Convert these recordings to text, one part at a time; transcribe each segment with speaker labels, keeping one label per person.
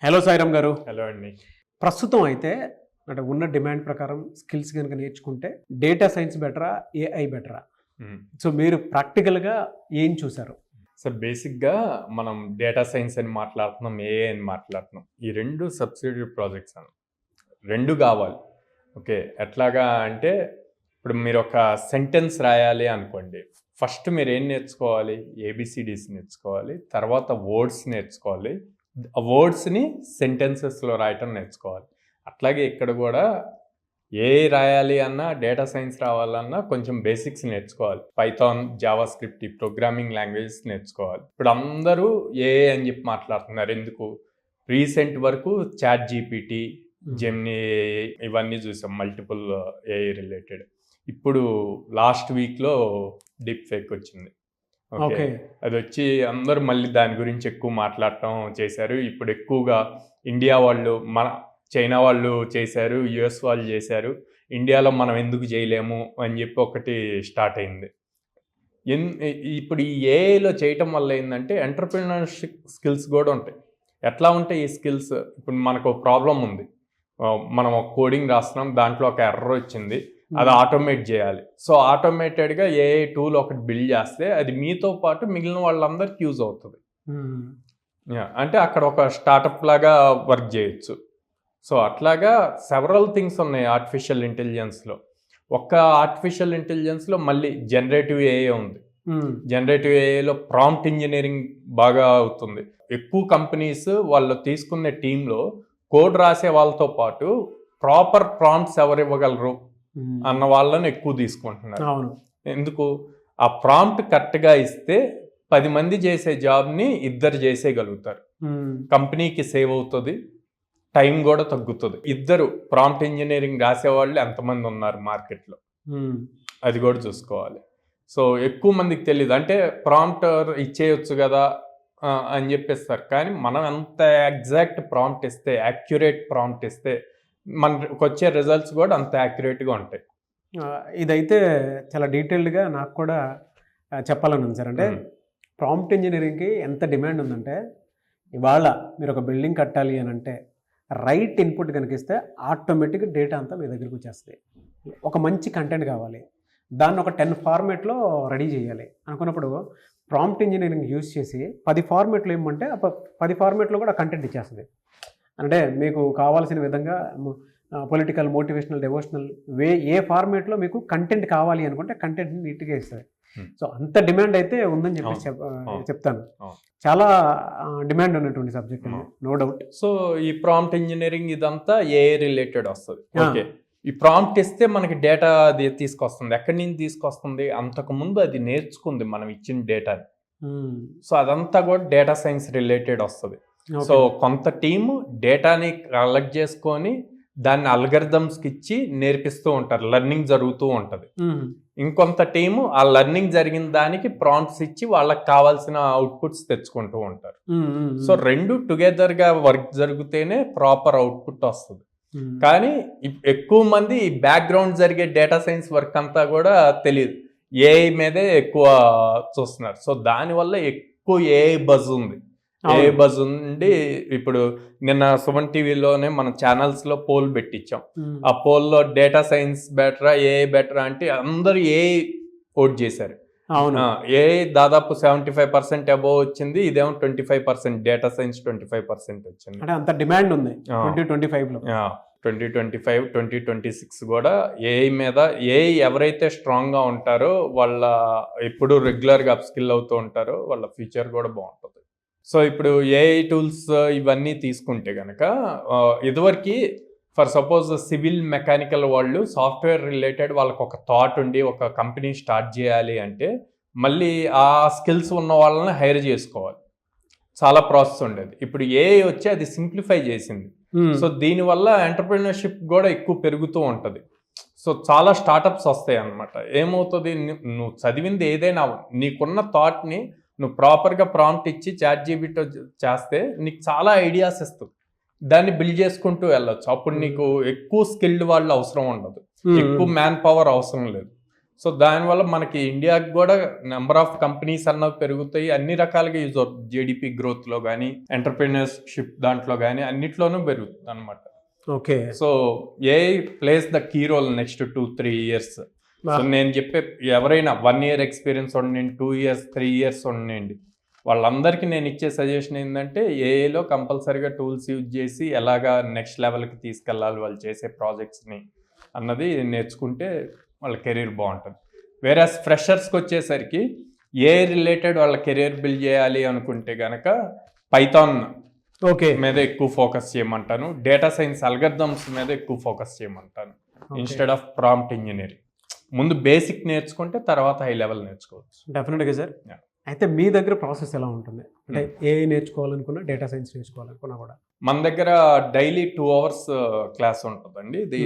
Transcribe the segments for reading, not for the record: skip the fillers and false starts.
Speaker 1: Hello Sairam గారు.
Speaker 2: Hello అండి.
Speaker 1: ప్రస్తుతం అయితే అంటే ఉన్న డిమాండ్ ప్రకారం స్కిల్స్ కనుక నేర్చుకుంటే డేటా సైన్స్ బెటరా? ఏఐ బెటరా? సో మీరు ప్రాక్టికల్‌గా ఏం చూసారు?
Speaker 2: సార్ బేసిక్‌గా మనం డేటా సైన్స్ అని మాట్లాడుతున్నాం, ఏఐ అని మాట్లాడుతున్నాం. ఈ 2 సబ్సిడియరీ ప్రాజెక్ట్స్ అన్న. 2 కావాలి. ఓకే. ఎట్లాగా అంటే ఇప్పుడు మీరు ఒక సెంటెన్స్ రాయాలి అనుకోండి. ఫస్ట్ మీరు ఏం నేర్చుకోవాలి? ఏబీసీడీస్ నేర్చుకోవాలి. తర్వాత వర్డ్స్ నేర్చుకోవాలి. ఆ వర్డ్స్ని సెంటెన్సెస్లో రాయటం నేర్చుకోవాలి. అట్లాగే ఇక్కడ కూడా ఏఐ రాయాలి అన్నా, డేటా సైన్స్ రావాలన్నా కొంచెం బేసిక్స్ నేర్చుకోవాలి. పైథాన్, జావా స్క్రిప్ట్, ఈ ప్రోగ్రామింగ్ లాంగ్వేజెస్ నేర్చుకోవాలి. ఇప్పుడు అందరూ ఏఐ అని చెప్పి మాట్లాడుతున్నారు. ఎందుకు? రీసెంట్ వరకు చాట్ జీపీటీ, జెమినీ ఇవన్నీ చూసాం, మల్టిపుల్ ఏఐ రిలేటెడ్. ఇప్పుడు లాస్ట్ వీక్లో డీప్ ఫేక్ వచ్చింది. ఓకే. అది వచ్చి అందరూ మళ్ళీ దాని గురించి ఎక్కువ మాట్లాడటం చేశారు. ఇప్పుడు ఎక్కువగా ఇండియా వాళ్ళు, చైనా వాళ్ళు చేశారు, యుఎస్ వాళ్ళు చేశారు, ఇండియాలో మనం ఎందుకు చేయలేము అని చెప్పి ఒకటి స్టార్ట్ అయింది. ఇప్పుడు ఈ ఏఐలో చేయటం వల్ల ఏంటంటే ఎంటర్‌ప్రెన్యూర్‌షిప్ స్కిల్స్ కూడా ఉంటాయి. ఎట్లా ఉంటాయి ఈ స్కిల్స్? ఇప్పుడు మనకు ఒక ప్రాబ్లం ఉంది, మనం ఒక కోడింగ్ రాస్తున్నాం, దాంట్లో ఒక ఎర్రర్ వచ్చింది, అది ఆటోమేట్ చేయాలి. సో ఆటోమేటెడ్గా ఏఐ టూల్ ఒకటి బిల్డ్ చేస్తే అది మీతో పాటు మిగిలిన వాళ్ళందరికీ యూజ్ అవుతుంది. అంటే అక్కడ ఒక స్టార్టప్ లాగా వర్క్ చేయొచ్చు. సో అట్లాగా సెవరల్ థింగ్స్ ఉన్నాయి ఆర్టిఫిషియల్ ఇంటెలిజెన్స్లో. ఒక్క ఆర్టిఫిషియల్ ఇంటెలిజెన్స్లో మళ్ళీ జనరేటివ్ ఏఐ ఉంది. జనరేటివ్ ఏఐలో ప్రాంప్ట్ ఇంజనీరింగ్ బాగా అవుతుంది. ఎక్కువ కంపెనీస్ వాళ్ళు తీసుకునే టీంలో కోడ్ రాసే వాళ్ళతో పాటు ప్రాపర్ ప్రాంప్ట్స్ ఎవరు ఇవ్వగలరు అన్న వాళ్ళని ఎక్కువ తీసుకుంటున్నారు. ఎందుకు? ఆ ప్రాంప్ట్ కరెక్ట్గా ఇస్తే 10 మంది చేసే జాబ్ని 2 చేసేయగలుగుతారు. కంపెనీకి సేవ్ అవుతుంది, టైం కూడా తగ్గుతుంది. 2 ప్రాంప్ట్ ఇంజనీరింగ్ రాసేవాళ్ళు ఎంతమంది ఉన్నారు మార్కెట్లో, అది కూడా చూసుకోవాలి. సో ఎక్కువ మందికి తెలియదు. అంటే ప్రాంప్ట్ ఇచ్చేయచ్చు కదా అని చెప్పేస్తారు, కానీ మనం ఎంత ఎగ్జాక్ట్ ప్రాంప్ట్ ఇస్తే, యాక్యురేట్ ప్రాంప్ట్ ఇస్తే మనకు వచ్చే రిజల్ట్స్ కూడా అంత యాక్యురేట్గా ఉంటాయి.
Speaker 1: ఇదైతే చాలా డీటెయిల్డ్గా నాకు కూడా చెప్పాలని ఉంది సార్. అంటే ప్రాంప్ట్ ఇంజనీరింగ్కి ఎంత డిమాండ్ ఉందంటే, ఇవాళ మీరు ఒక బిల్డింగ్ కట్టాలి అని అంటే రైట్ ఇన్పుట్ కనుక ఇస్తే ఆటోమేటిక్గా డేటా అంతా మీ దగ్గరికి వచ్చేస్తుంది. ఒక మంచి కంటెంట్ కావాలి, దాన్ని ఒక 10 ఫార్మేట్లో రెడీ చేయాలి అనుకున్నప్పుడు ప్రాంప్ట్ ఇంజనీరింగ్ యూజ్ చేసి 10 ఫార్మేట్లు ఏమంటే 10 ఫార్మేట్లో కూడా కంటెంట్ ఇచ్చేస్తుంది. అంటే మీకు కావాల్సిన విధంగా పొలిటికల్, మోటివేషనల్, డివోషనల్ ఏ ఫార్మేట్లో మీకు కంటెంట్ కావాలి అనుకుంటే కంటెంట్ నీట్గా ఇస్తుంది. సో అంత డిమాండ్ అయితే ఉందని చెప్పేసి చెప్తాను. చాలా డిమాండ్ ఉన్నటువంటి సబ్జెక్ట్ అండి, నో డౌట్.
Speaker 2: సో ఈ ప్రాంప్ట్ ఇంజనీరింగ్ ఇదంతా ఏఐ రిలేటెడ్ వస్తుంది. ఓకే. ఈ ప్రాంప్ట్ ఇస్తే మనకి డేటా అది తీసుకొస్తుంది. ఎక్కడి నుంచి తీసుకొస్తుంది? అంతకుముందు అది నేర్చుకుంది మనం ఇచ్చిన డేటాని. సో అదంతా కూడా డేటా సైన్స్ రిలేటెడ్ వస్తుంది. సో కొంత టీము డేటాని కలెక్ట్ చేసుకొని దాన్ని అల్గరిథమ్స్కి ఇచ్చి నేర్పిస్తూ ఉంటారు, లెర్నింగ్ జరుగుతూ ఉంటుంది. ఇంకొంత టీము ఆ లెర్నింగ్ జరిగిన దానికి ప్రాంప్ట్స్ ఇచ్చి వాళ్ళకి కావాల్సిన అవుట్పుట్స్ తెచ్చుకుంటూ ఉంటారు. సో 2 టుగెదర్గా వర్క్ జరిగితేనే ప్రాపర్ అవుట్పుట్ వస్తుంది. కానీ ఎక్కువ మంది ఈ బ్యాక్గ్రౌండ్ జరిగే డేటా సైన్స్ వర్క్ అంతా కూడా తెలియదు, ఏఐ మీదే ఎక్కువ చూస్తున్నారు. సో దానివల్ల ఎక్కువ ఏఐ బజ్ ఉంది. ఏఐ బజ్ ఉండి ఇప్పుడు నిన్న సుమన్ టీవీలోనే మన ఛానల్స్లో పోల్ పెట్టించాం. ఆ పోల్లో డేటా సైన్స్ బెటరా, ఏఐ బెటరా అంటే అందరూ ఏఐ ఓట్ చేశారు. ఏఐ దాదాపు 75% అబోవ్ వచ్చింది, ఇదేమో 25%, డేటా సైన్స్ 25% వచ్చింది.
Speaker 1: అంటే అంత డిమాండ్ ఉంది 2025లో.
Speaker 2: 2025, 2026 కూడా ఏఐ మీద, ఏఐ ఎవరైతే స్ట్రాంగ్గా ఉంటారో వాళ్ళ ఎప్పుడు రెగ్యులర్గా అప్స్కిల్ అవుతూ ఉంటారో వాళ్ళ ఫ్యూచర్ కూడా బాగుంటుంది. సో ఇప్పుడు ఏఐ టూల్స్ ఇవన్నీ తీసుకుంటే కనుక ఇదివరకు ఫర్ సపోజ్ సివిల్, మెకానికల్ వాళ్ళు సాఫ్ట్వేర్ రిలేటెడ్ వాళ్ళకి ఒక థాట్ ఉండి ఒక కంపెనీ స్టార్ట్ చేయాలి అంటే మళ్ళీ ఆ స్కిల్స్ ఉన్న వాళ్ళని హైర్ చేసుకోవాలి, చాలా ప్రాసెస్ ఉండేది. ఇప్పుడు ఏఐ వచ్చి అది సింప్లిఫై చేసింది. సో దీనివల్ల ఎంటర్‌ప్రెన్యూర్‌షిప్ కూడా ఎక్కువ పెరుగుతూ ఉంటుంది. సో చాలా స్టార్టప్స్ వస్తాయి అన్నమాట. ఏమవుతుంది, నువ్వు చదివింది ఏదైనా నీకున్న థాట్ని నువ్వు ప్రాపర్గా ప్రాంప్ట్ ఇచ్చి చాట్ జీపీటీ చేస్తే నీకు చాలా ఐడియాస్ ఇస్తుంది, దాన్ని బిల్డ్ చేసుకుంటూ వెళ్ళొచ్చు. అప్పుడు నీకు ఎక్కువ స్కిల్డ్ వాళ్ళు అవసరం ఉండదు, ఎక్కువ మ్యాన్ పవర్ అవసరం లేదు. సో దానివల్ల మనకి ఇండియాకి కూడా నెంబర్ ఆఫ్ కంపెనీస్ అన్నవి పెరుగుతాయి, అన్ని రకాలుగా యూజ్ అవుతుంది. జీడిపి గ్రోత్లో కానీ ఎంటర్ప్రినర్షిప్ దాంట్లో కానీ అన్నిట్లోనూ పెరుగుతుంది అనమాట.
Speaker 1: Okay.
Speaker 2: So AI plays the key role next 2-3 years. సో నేను చెప్పే ఎవరైనా 1 year ఎక్స్పీరియన్స్ ఉండండి, 2 years 3 years ఉండండి, వాళ్ళందరికీ నేను ఇచ్చే సజెషన్ ఏంటంటే ఏఐలో కంపల్సరీగా టూల్స్ యూజ్ చేసి ఎలాగా నెక్స్ట్ లెవెల్కి తీసుకెళ్ళాలి వాళ్ళు చేసే ప్రాజెక్ట్స్ని అన్నది నేర్చుకుంటే వాళ్ళ కెరీర్ బాగుంటుంది. వేరే ఫ్రెషర్స్కి వచ్చేసరికి ఏఐ రిలేటెడ్ వాళ్ళ కెరీర్ బిల్డ్ చేయాలి అనుకుంటే కనుక పైథాన్ మీద ఎక్కువ ఫోకస్ చేయమంటాను, డేటా సైన్స్ అల్గరిథమ్స్ మీద ఎక్కువ ఫోకస్ చేయమంటాను ఇన్స్టెడ్ ఆఫ్ ప్రాంప్ట్ ఇంజనీరింగ్. ముందు బేసిక్ నేర్చుకుంటే తర్వాత హై లెవెల్ నేర్చుకోవచ్చు.
Speaker 1: డెఫినెట్గా సార్. అయితే మీ దగ్గర ప్రాసెస్ ఎలా ఉంటుంది? అంటే ఏఐ నేర్చుకోవాలనుకున్నా, డేటా సైన్స్ నేర్చుకోవాలనుకున్నా కూడా
Speaker 2: మన దగ్గర డైలీ 2 hours క్లాస్ ఉంటుందండి. ఇది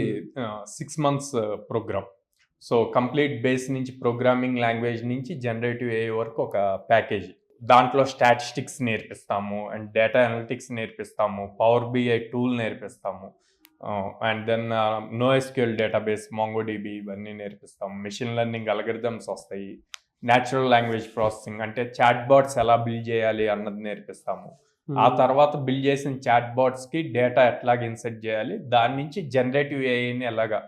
Speaker 2: 6 months program. So complete base నుంచి ప్రోగ్రామింగ్ లాంగ్వేజ్ నుంచి జనరేటివ్ ఏఐ వరకు ఒక ప్యాకేజీ. దాంట్లో స్టాటిస్టిక్స్ నేర్పిస్తాము అండ్ డేటా అనలిటిక్స్ నేర్పిస్తాము, పవర్ బిఐ టూల్ నేర్పిస్తాము, and then NoSQL database, MongoDB ఇవన్నీ నేర్పిస్తాము. మెషిన్ లెర్నింగ్ అల్గరిథమ్స్ వస్తాయి, న్యాచురల్ లాంగ్వేజ్ ప్రాసెసింగ్ అంటే చాట్ బాట్స్ ఎలా బిల్డ్ చేయాలి అన్నది నేర్పిస్తాము. ఆ తర్వాత బిల్డ్ చేసిన చాట్ బాట్స్కి డేటా ఎట్లాగ ఇన్సెట్ చేయాలి, దాని నుంచి జనరేటివ్ ఏఐని ఎలాగా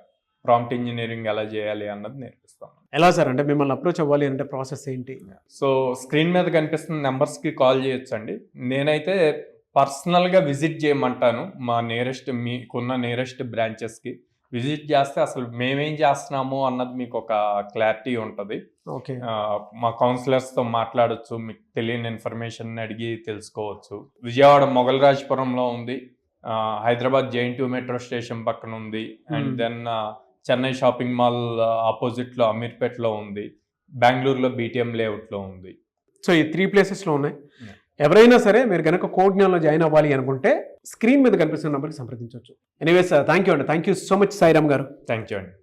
Speaker 2: ప్రాంప్ట్ ఇంజనీరింగ్ ఎలా చేయాలి అన్నది నేర్పిస్తాము.
Speaker 1: ఎలా సార్? అంటే మిమ్మల్ని అప్రోచ్ అవ్వాలి అంటే ప్రాసెస్ ఏంటి?
Speaker 2: సో స్క్రీన్ మీద కనిపిస్తున్న నెంబర్స్కి కాల్ చేయొచ్చండి. నేనైతే పర్సనల్గా విజిట్ చేయమంటాను మా మీకున్న నియరెస్ట్ బ్రాంచెస్కి. విజిట్ చేస్తే అసలు మేమేం చేస్తున్నాము అన్నది మీకు ఒక క్లారిటీ ఉంటుంది.
Speaker 1: ఓకే.
Speaker 2: మా కౌన్సిలర్స్తో మాట్లాడచ్చు, మీకు తెలియని ఇన్ఫర్మేషన్ అడిగి తెలుసుకోవచ్చు. విజయవాడ మొగల్రాజ్పురంలో ఉంది, హైదరాబాద్ JNTU మెట్రో స్టేషన్ పక్కన ఉంది, and then Chennai shopping mall ఆపోజిట్లో అమీర్పేట్లో ఉంది, బెంగళూరులో BTM లేఅవుట్లో ఉంది.
Speaker 1: సో ఈ 3 places ఉన్నాయి. ఎవరైనా సరే మీరు కనుక కోడ్జ్ఞాన్లో జాయిన్ అవ్వాలి అనుకుంటే స్క్రీన్ మీద కనిపిస్తున్న నెంబర్కి సంప్రదించవచ్చు. ఎనీవేస్ థ్యాంక్ యూ అండి. Thank you so much Sairam గారు.
Speaker 2: థ్యాంక్ యూ అండి.